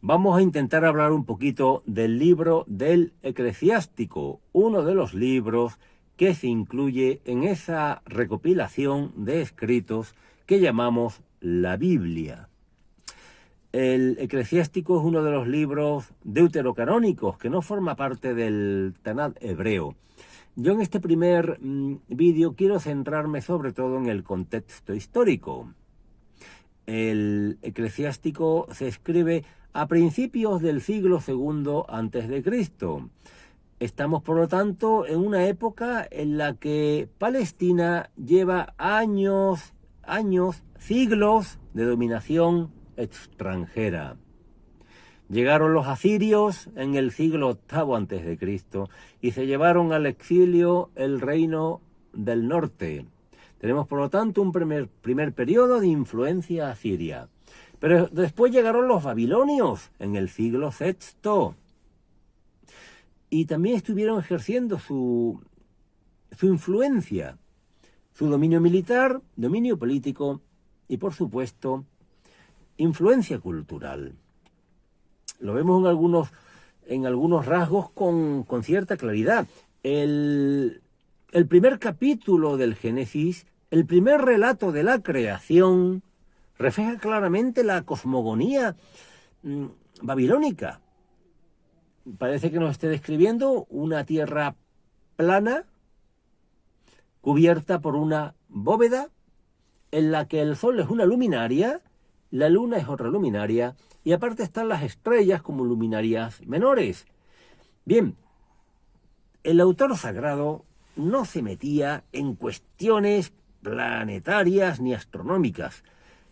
Vamos a intentar hablar un poquito del libro del Eclesiástico, uno de los libros que se incluye en esa recopilación de escritos que llamamos la Biblia. El Eclesiástico es uno de los libros deuterocanónicos que no forma parte del Tanaj hebreo. Yo en este primer vídeo quiero centrarme sobre todo en el contexto histórico. El Eclesiástico se escribe a principios del siglo II a.C. Estamos, por lo tanto, en una época en la que Palestina lleva años, siglos de dominación extranjera. Llegaron los asirios en el siglo VIII a.C. y se llevaron al exilio el reino del norte. Tenemos, por lo tanto, un primer periodo de influencia asiria. Pero después llegaron los babilonios en el siglo VI. Y también estuvieron ejerciendo su influencia, su dominio militar, dominio político y, por supuesto, influencia cultural. Lo vemos en algunos rasgos con cierta claridad. El primer capítulo del Génesis, el primer relato de la creación, refleja claramente la cosmogonía babilónica. Parece que nos esté describiendo una tierra plana, cubierta por una bóveda, en la que el sol es una luminaria, la luna es otra luminaria, y aparte están las estrellas como luminarias menores. Bien, el autor sagrado no se metía en cuestiones planetarias ni astronómicas.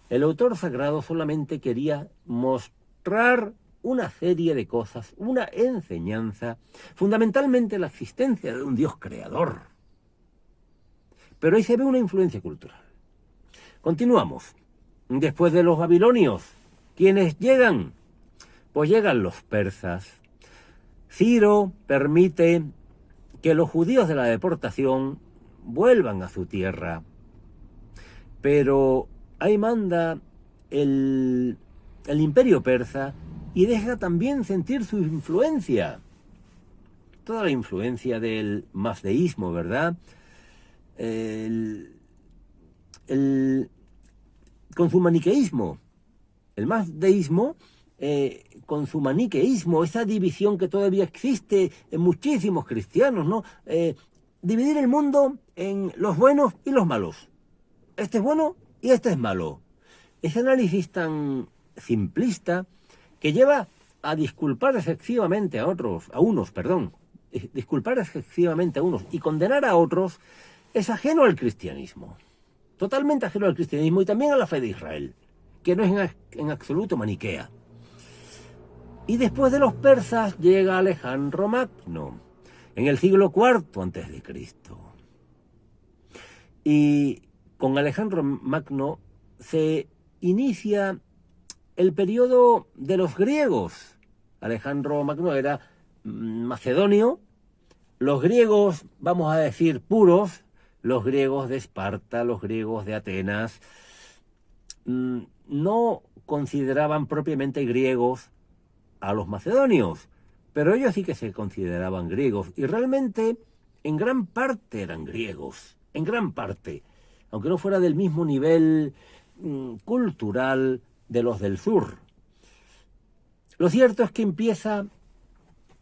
El autor sagrado solamente quería mostrar una serie de cosas, una enseñanza, fundamentalmente la existencia de un Dios creador. Pero ahí se ve una influencia cultural. Continuamos. Después de los babilonios, ¿quiénes llegan? Pues llegan los persas. Ciro permite que los judíos de la deportación vuelvan a su tierra. Pero ahí manda el imperio persa y deja también sentir su influencia. Toda la influencia del mazdeísmo, ¿verdad? Con su maniqueísmo. El mazdeísmo, con su maniqueísmo, esa división que todavía existe en muchísimos cristianos, ¿no? Dividir el mundo en los buenos y los malos. Este es bueno y este es malo. Ese análisis tan simplista que lleva a disculpar excesivamente disculpar excesivamente a unos y condenar a otros, es ajeno al cristianismo. Totalmente ajeno al cristianismo y también a la fe de Israel, que no es en absoluto maniquea. Y después de los persas llega Alejandro Magno, en el siglo IV a.C. Y con Alejandro Magno se inicia el periodo de los griegos. Alejandro Magno era macedonio. Los griegos, vamos a decir, puros, los griegos de Esparta, los griegos de Atenas, no consideraban propiamente griegos a los macedonios, pero ellos sí que se consideraban griegos, y realmente en gran parte eran griegos, en gran parte, aunque no fuera del mismo nivel cultural de los del sur. Lo cierto es que empieza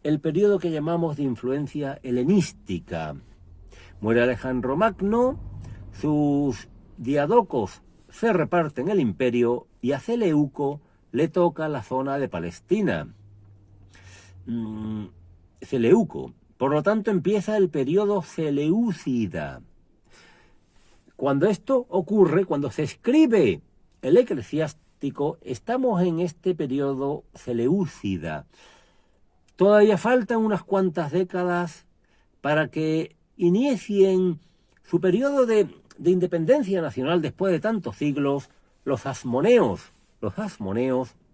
el periodo que llamamos de influencia helenística. Muere Alejandro Magno, sus diadocos se reparten el imperio y a Seleuco le toca la zona de Palestina. Seleuco. Por lo tanto, empieza el periodo seleucida. Cuando esto ocurre, cuando se escribe el Eclesiástico, estamos en este periodo seleucida. Todavía faltan unas cuantas décadas para que inicien su periodo de independencia nacional después de tantos siglos los asmoneos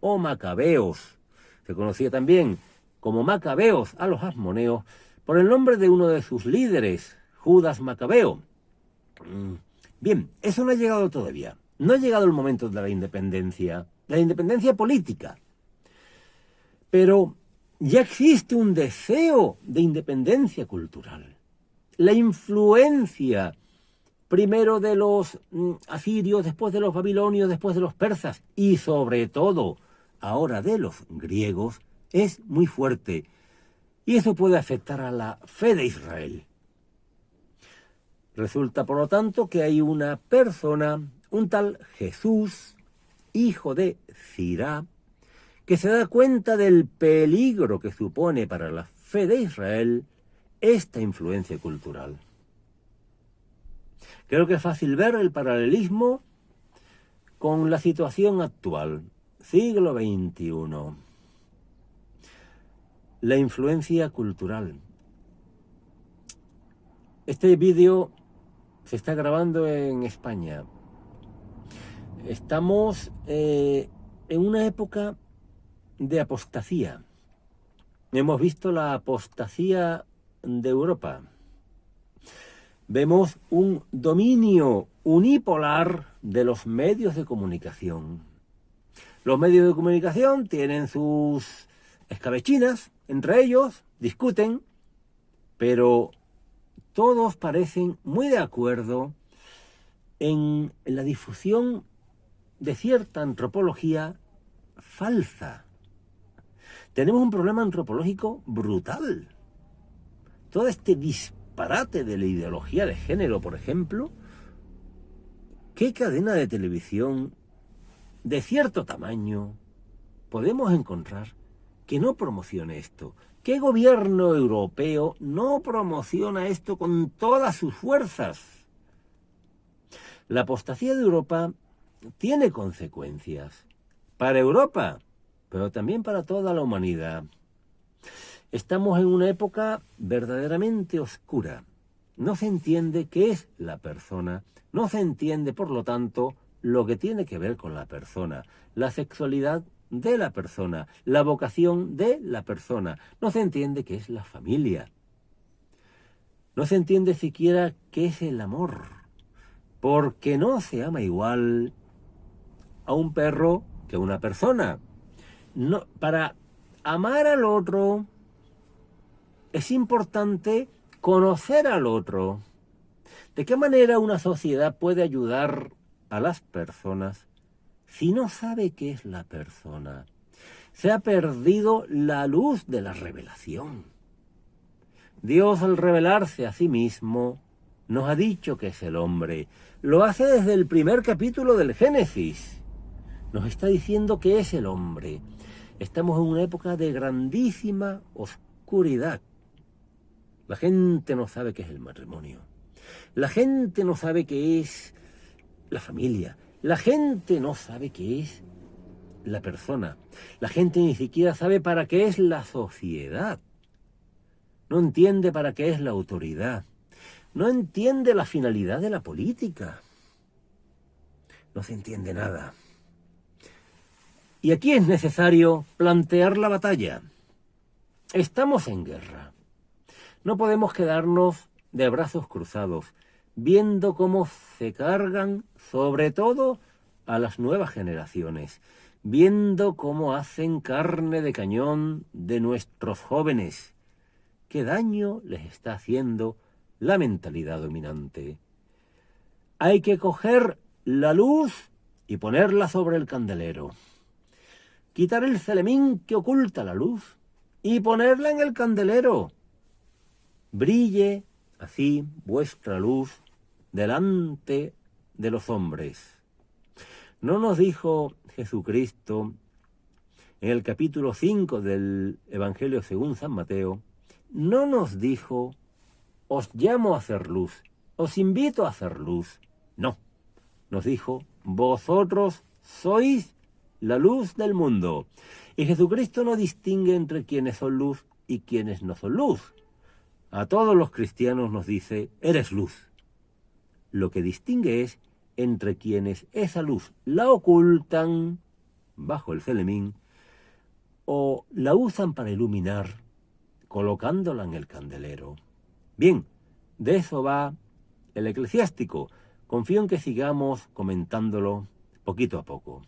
o macabeos. Se conocía también como macabeos a los asmoneos por el nombre de uno de sus líderes, Judas Macabeo. Bien, eso no ha llegado todavía. No ha llegado el momento de la independencia política. Pero ya existe un deseo de independencia cultural. La influencia primero de los asirios, después de los babilonios, después de los persas y sobre todo ahora de los griegos es muy fuerte. Y eso puede afectar a la fe de Israel. Resulta, por lo tanto, que hay una persona, un tal Jesús, hijo de Cirá, que se da cuenta del peligro que supone para la fe de Israel esta influencia cultural. Creo que es fácil ver el paralelismo con la situación actual, siglo XXI. La influencia cultural. Este vídeo se está grabando en España. Estamos en una época de apostasía. Hemos visto la apostasía de Europa. Vemos un dominio unipolar de los medios de comunicación. Los medios de comunicación tienen sus escabechinas, entre ellos discuten, pero todos parecen muy de acuerdo en la difusión de cierta antropología falsa. Tenemos un problema antropológico brutal. Todo este disparate de la ideología de género, por ejemplo, ¿qué cadena de televisión de cierto tamaño podemos encontrar que no promocione esto? ¿Qué gobierno europeo no promociona esto con todas sus fuerzas? La apostasía de Europa tiene consecuencias para Europa, pero también para toda la humanidad. Estamos en una época verdaderamente oscura. No se entiende qué es la persona, no se entiende, por lo tanto, lo que tiene que ver con la persona, la sexualidad de la persona, la vocación de la persona. No se entiende qué es la familia. No se entiende siquiera qué es el amor, porque no se ama igual a un perro que a una persona. No, para amar al otro es importante conocer al otro. ¿De qué manera una sociedad puede ayudar a las personas si no sabe qué es la persona? Se ha perdido la luz de la revelación. Dios, al revelarse a sí mismo, nos ha dicho que es el hombre. Lo hace desde el primer capítulo del Génesis. Nos está diciendo que es el hombre. Estamos en una época de grandísima oscuridad. La gente no sabe qué es el matrimonio. La gente no sabe qué es la familia. La gente no sabe qué es la persona. La gente ni siquiera sabe para qué es la sociedad. No entiende para qué es la autoridad. No entiende la finalidad de la política. No se entiende nada. Y aquí es necesario plantear la batalla. Estamos en guerra. No podemos quedarnos de brazos cruzados, viendo cómo se cargan, sobre todo, a las nuevas generaciones, viendo cómo hacen carne de cañón de nuestros jóvenes. ¿Qué daño les está haciendo la mentalidad dominante? Hay que coger la luz y ponerla sobre el candelero. Quitar el celemín que oculta la luz y ponerla en el candelero. Brille así vuestra luz delante de los hombres. ¿No nos dijo Jesucristo en el capítulo 5 del Evangelio según San Mateo? No nos dijo, os llamo a hacer luz, os invito a hacer luz. No, nos dijo, vosotros sois la luz del mundo. Y Jesucristo no distingue entre quienes son luz y quienes no son luz. A todos los cristianos nos dice, eres luz. Lo que distingue es entre quienes esa luz la ocultan bajo el celemín o la usan para iluminar colocándola en el candelero. Bien, de eso va el Eclesiástico. Confío en que sigamos comentándolo poquito a poco.